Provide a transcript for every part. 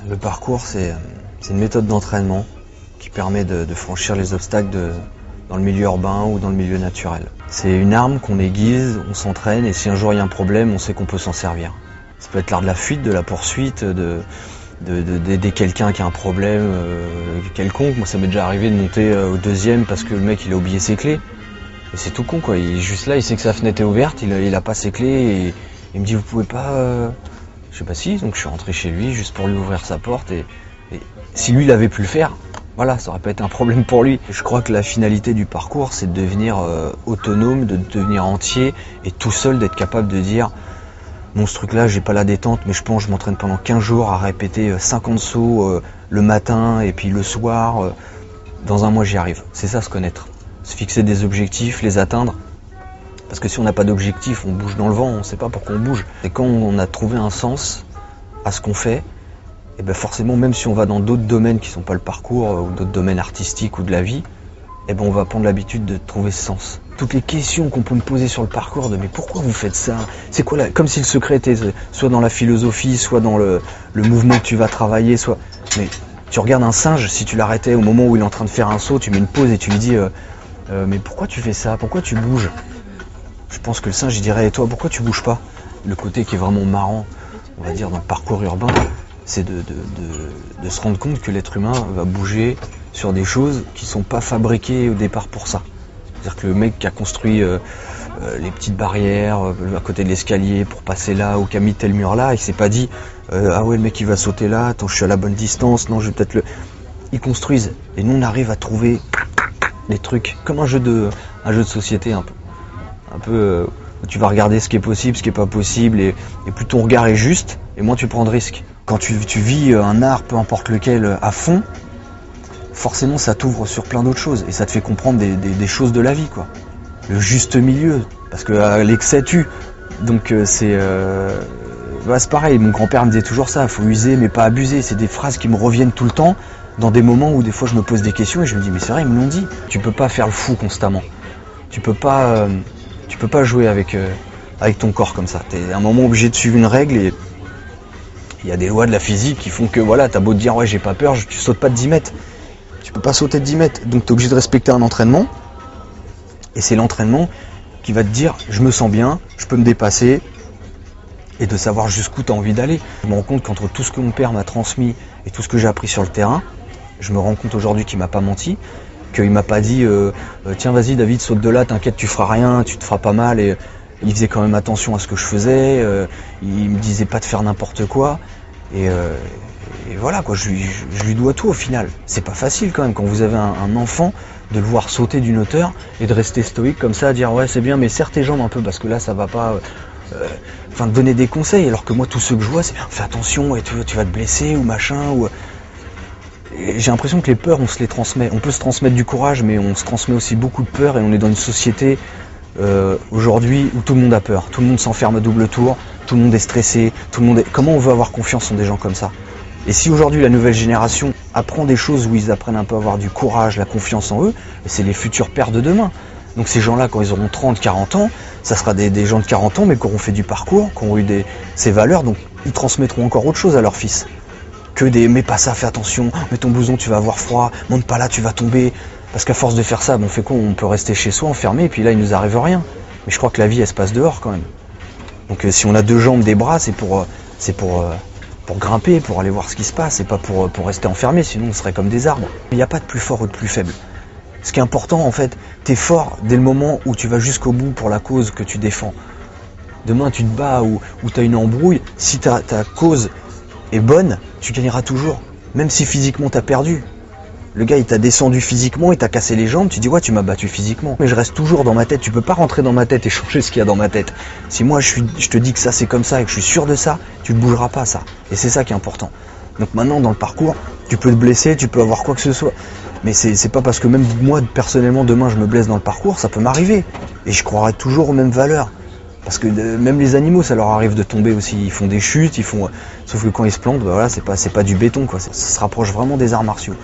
Le parcours, c'est une méthode d'entraînement qui permet de franchir les obstacles dans le milieu urbain ou dans le milieu naturel. C'est une arme qu'on aiguise, on s'entraîne et si un jour il y a un problème, on sait qu'on peut s'en servir. Ça peut être l'art de la fuite, de la poursuite, d'aider quelqu'un qui a un problème quelconque. Moi ça m'est déjà arrivé de monter au deuxième parce que le mec il a oublié ses clés. Et c'est tout con quoi, il est juste là, il sait que sa fenêtre est ouverte, il a pas ses clés et il me dit vous pouvez pas... Je sais pas si, donc je suis rentré chez lui juste pour lui ouvrir sa porte et si lui il avait pu le faire, voilà, ça aurait pas été un problème pour lui. Je crois que la finalité du parcours c'est de devenir autonome, de devenir entier et tout seul d'être capable de dire bon ce truc là j'ai pas la détente mais je pense que je m'entraîne pendant 15 jours à répéter 50 sauts le matin et puis le soir, dans un mois j'y arrive. C'est ça se connaître, se fixer des objectifs, les atteindre. Parce que si on n'a pas d'objectif, on bouge dans le vent, on ne sait pas pourquoi on bouge. Et quand on a trouvé un sens à ce qu'on fait, et ben forcément, même si on va dans d'autres domaines qui ne sont pas le parcours, ou d'autres domaines artistiques ou de la vie, et ben on va prendre l'habitude de trouver ce sens. Toutes les questions qu'on peut me poser sur le parcours, de mais pourquoi vous faites ça? C'est quoi là? Comme si le secret était soit dans la philosophie, soit dans le mouvement que tu vas travailler, soit. Mais tu regardes un singe, si tu l'arrêtais au moment où il est en train de faire un saut, tu mets une pause et tu lui dis mais pourquoi tu fais ça? Pourquoi tu bouges? Je pense que le singe il dirait et toi pourquoi tu bouges pas? Le côté qui est vraiment marrant, on va dire dans le parcours urbain, c'est de se rendre compte que l'être humain va bouger sur des choses qui sont pas fabriquées au départ pour ça. C'est-à-dire que le mec qui a construit les petites barrières à côté de l'escalier pour passer là ou qui a mis tel mur là, il s'est pas dit ah ouais le mec il va sauter là, attends je suis à la bonne distance, non je vais peut-être le... Ils construisent et nous on arrive à trouver des trucs comme un jeu de société un peu où tu vas regarder ce qui est possible, ce qui est pas possible et plus ton regard est juste et moins tu prends de risques. Quand tu vis un art, peu importe lequel, à fond, forcément ça t'ouvre sur plein d'autres choses et ça te fait comprendre des choses de la vie quoi. Le juste milieu, parce que l'excès tue. Donc c'est pareil, mon grand-père me disait toujours ça, il faut user mais pas abuser. C'est des phrases qui me reviennent tout le temps dans des moments où des fois je me pose des questions et je me dis mais c'est vrai ils me l'ont dit. Tu peux pas faire le fou constamment. Tu peux pas jouer avec ton corps comme ça. T'es à un moment obligé de suivre une règle et il y a des lois de la physique qui font que voilà, t'as beau te dire ouais j'ai pas peur, tu sautes pas de 10 mètres. Tu peux pas sauter de 10 mètres. Donc t'es obligé de respecter un entraînement. Et c'est l'entraînement qui va te dire je me sens bien, je peux me dépasser et de savoir jusqu'où t'as envie d'aller. Je me rends compte qu'entre tout ce que mon père m'a transmis et tout ce que j'ai appris sur le terrain, je me rends compte aujourd'hui qu'il m'a pas menti. Qu'il m'a pas dit tiens vas-y David saute de là, t'inquiète tu feras rien, tu te feras pas mal et il faisait quand même attention à ce que je faisais, il me disait pas de faire n'importe quoi et voilà quoi, je lui dois tout au final. C'est pas facile quand même quand vous avez un enfant de le voir sauter d'une hauteur et de rester stoïque comme ça à dire ouais c'est bien mais serre tes jambes un peu parce que là ça va pas de donner des conseils alors que moi tous ceux que je vois c'est fais attention et tu vas te blesser ou machin ou j'ai l'impression que les peurs, on se les transmet. On peut se transmettre du courage, mais on se transmet aussi beaucoup de peur et on est dans une société aujourd'hui où tout le monde a peur. Tout le monde s'enferme à double tour, tout le monde est stressé, Comment on veut avoir confiance en des gens comme ça? Et si aujourd'hui la nouvelle génération apprend des choses où ils apprennent un peu à avoir du courage, la confiance en eux, c'est les futurs pères de demain. Donc ces gens-là, quand ils auront 30, 40 ans, ça sera des gens de 40 ans, mais qui auront fait du parcours, qui auront eu ces valeurs, donc ils transmettront encore autre chose à leurs fils. Que mais pas ça, fais attention, mets ton blouson, tu vas avoir froid, monte pas là, tu vas tomber. Parce qu'à force de faire ça, on fait quoi? On peut rester chez soi, enfermé, et puis là, il nous arrive rien. Mais je crois que la vie, elle se passe dehors quand même. Donc si on a 2 jambes, des bras, c'est pour grimper, pour aller voir ce qui se passe, et pas pour rester enfermé, sinon on serait comme des arbres. Il n'y a pas de plus fort ou de plus faible. Ce qui est important, en fait, t'es fort dès le moment où tu vas jusqu'au bout pour la cause que tu défends. Demain, tu te bats ou t'as une embrouille, si ta cause est bonne, tu gagneras toujours, même si physiquement t'as perdu. Le gars il t'a descendu physiquement, il t'a cassé les jambes, tu dis ouais tu m'as battu physiquement, mais je reste toujours dans ma tête, tu peux pas rentrer dans ma tête et changer ce qu'il y a dans ma tête. Si moi je te dis que ça c'est comme ça et que je suis sûr de ça, tu ne bougeras pas ça, et c'est ça qui est important. Donc maintenant dans le parcours, tu peux te blesser, tu peux avoir quoi que ce soit, mais c'est pas parce que même moi personnellement demain je me blesse dans le parcours, ça peut m'arriver, et je croirai toujours aux mêmes valeurs. Parce que même les animaux, ça leur arrive de tomber aussi. Ils font des chutes, sauf que quand ils se plantent, voilà, c'est pas du béton, quoi. Ça se rapproche vraiment des arts martiaux.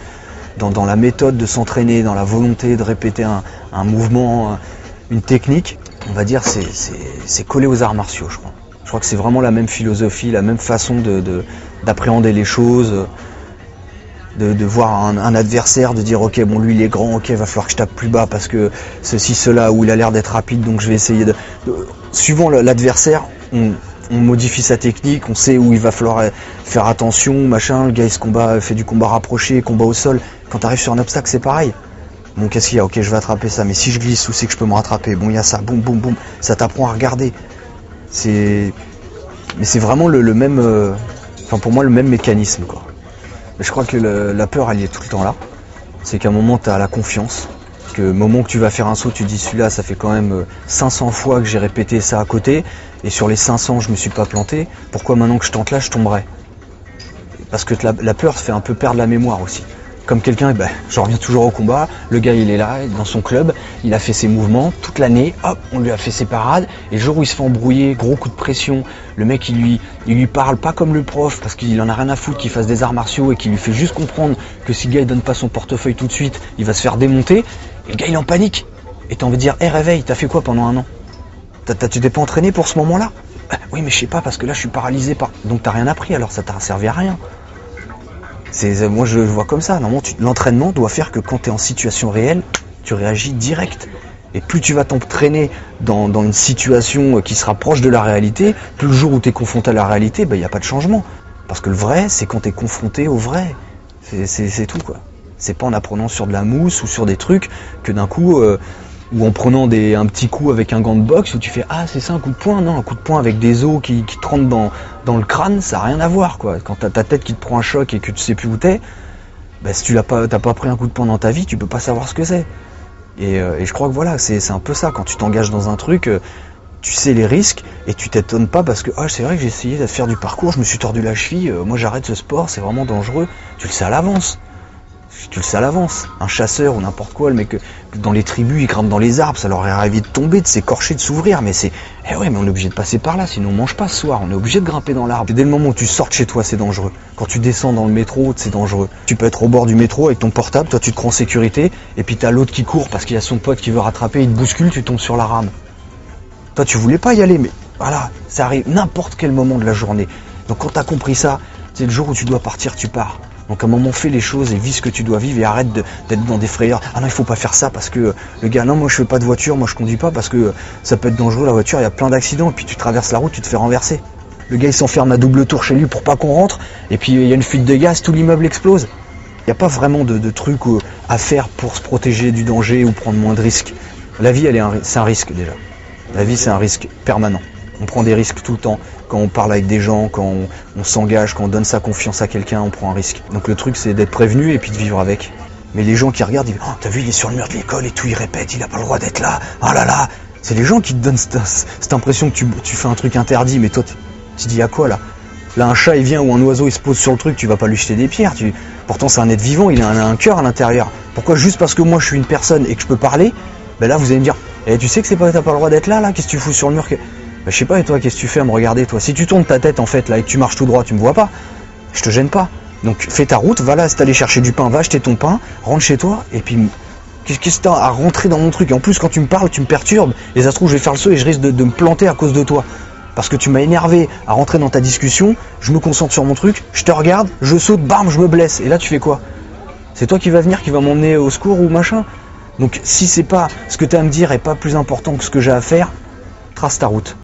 Dans la méthode de s'entraîner, dans la volonté de répéter un mouvement, une technique, on va dire, c'est collé aux arts martiaux, je crois. Je crois que c'est vraiment la même philosophie, la même façon d'appréhender les choses, de voir un adversaire, de dire ok bon lui il est grand, ok va falloir que je tape plus bas parce que ceci, cela, ou il a l'air d'être rapide donc je vais essayer suivant l'adversaire, on modifie sa technique, on sait où il va falloir faire attention, machin, le gars il se combat, fait du combat rapproché, combat au sol, quand tu arrives sur un obstacle c'est pareil. Bon qu'est-ce qu'il y a, ok je vais attraper ça, mais si je glisse, où c'est que je peux me rattraper, bon il y a ça, boum boum boum, ça t'apprend à regarder. Mais c'est vraiment le même, enfin pour moi le même mécanisme quoi. Je crois que la peur elle y est tout le temps là. C'est qu'à un moment tu as la confiance, que au moment que tu vas faire un saut tu te dis celui-là ça fait quand même 500 fois que j'ai répété ça à côté et sur les 500 je me suis pas planté, pourquoi maintenant que je tente là je tomberai? Parce que la peur fait un peu perdre la mémoire aussi. Comme quelqu'un, j'en reviens toujours au combat, le gars il est là, dans son club, il a fait ses mouvements, toute l'année, hop, on lui a fait ses parades, et le jour où il se fait embrouiller, gros coup de pression, le mec il lui parle pas comme le prof, parce qu'il en a rien à foutre qu'il fasse des arts martiaux, et qu'il lui fait juste comprendre que si le gars il donne pas son portefeuille tout de suite, il va se faire démonter, et le gars il est en panique, et t'as envie de dire, hé réveille, t'as fait quoi pendant un an? Tu t'es pas entraîné pour ce moment-là? Oui mais je sais pas, parce que là je suis paralysé par... Donc t'as rien appris, alors ça t'a servi à rien. Moi je le vois comme ça, normalement l'entraînement doit faire que quand tu es en situation réelle, tu réagis direct. Et plus tu vas t'entraîner dans une situation qui sera proche de la réalité, plus le jour où tu es confronté à la réalité, il n'y a pas de changement. Parce que le vrai, c'est quand tu es confronté au vrai. C'est tout quoi. C'est pas en apprenant sur de la mousse ou sur des trucs que d'un coup, ou en prenant un petit coup avec un gant de boxe où tu fais ah c'est ça un coup de poing, non un coup de poing avec des os qui te rentrent dans le crâne, ça n'a rien à voir quoi. Quand t'as ta tête qui te prend un choc et que tu sais plus où t'es, si tu t'as pas pris un coup de poing dans ta vie, tu peux pas savoir ce que c'est. Et je crois que voilà, c'est un peu ça, quand tu t'engages dans un truc, tu sais les risques et tu t'étonnes pas parce que c'est vrai que j'ai essayé de faire du parcours, je me suis tordu la cheville, moi j'arrête ce sport, c'est vraiment dangereux, tu le sais à l'avance. Tu le sais à l'avance, un chasseur ou n'importe quoi, le mec dans les tribus, il grimpe dans les arbres, ça leur est arrivé de tomber, de s'écorcher, de s'ouvrir, mais mais on est obligé de passer par là, sinon on mange pas ce soir, on est obligé de grimper dans l'arbre. Dès le moment où tu sors de chez toi, c'est dangereux. Quand tu descends dans le métro, c'est dangereux. Tu peux être au bord du métro avec ton portable, toi tu te crois en sécurité, et puis t'as l'autre qui court parce qu'il y a son pote qui veut rattraper, il te bouscule, tu tombes sur la rame. Toi tu voulais pas y aller, mais voilà, ça arrive n'importe quel moment de la journée. Donc quand t'as compris ça, c'est le jour où tu dois partir, tu pars. Donc à un moment fais les choses et vis ce que tu dois vivre et arrête d'être dans des frayeurs. Ah non il faut pas faire ça parce que le gars non moi je fais pas de voiture, moi je conduis pas parce que ça peut être dangereux la voiture, il y a plein d'accidents et puis tu traverses la route, tu te fais renverser. Le gars il s'enferme à double tour chez lui pour pas qu'on rentre et puis il y a une fuite de gaz, tout l'immeuble explose. Il n'y a pas vraiment de trucs à faire pour se protéger du danger ou prendre moins de risques. La vie c'est un risque déjà. La vie c'est un risque permanent. On prend des risques tout le temps. Quand on parle avec des gens, quand on s'engage, quand on donne sa confiance à quelqu'un, on prend un risque. Donc le truc c'est d'être prévenu et puis de vivre avec. Mais les gens qui regardent, ils disent oh, t'as vu il est sur le mur de l'école et tout, il répète, il a pas le droit d'être là, oh là là. C'est les gens qui te donnent cette impression que tu fais un truc interdit, mais toi tu dis à quoi là? Là un chat il vient ou un oiseau il se pose sur le truc, tu vas pas lui jeter des pierres. Pourtant c'est un être vivant, il a un cœur à l'intérieur. Pourquoi juste parce que moi je suis une personne et que je peux parler, là vous allez me dire tu sais que t'as pas le droit d'être là, qu'est-ce que tu fous sur le mur je sais pas, et toi, qu'est-ce que tu fais à me regarder, toi? Si tu tournes ta tête, en fait, là, et que tu marches tout droit, tu me vois pas. Je te gêne pas. Donc, fais ta route, va là, si t'allais chercher du pain, va acheter ton pain, rentre chez toi, et puis, qu'est-ce que t'as à rentrer dans mon truc? Et en plus, quand tu me parles, tu me perturbes, et ça se trouve, je vais faire le saut et je risque de me planter à cause de toi. Parce que tu m'as énervé à rentrer dans ta discussion, je me concentre sur mon truc, je te regarde, je saute, bam, je me blesse. Et là, tu fais quoi? C'est toi qui vas venir, qui va m'emmener au secours ou machin? Donc, si c'est pas ce que t'as à me dire est pas plus important que ce que j'ai à faire, trace ta route.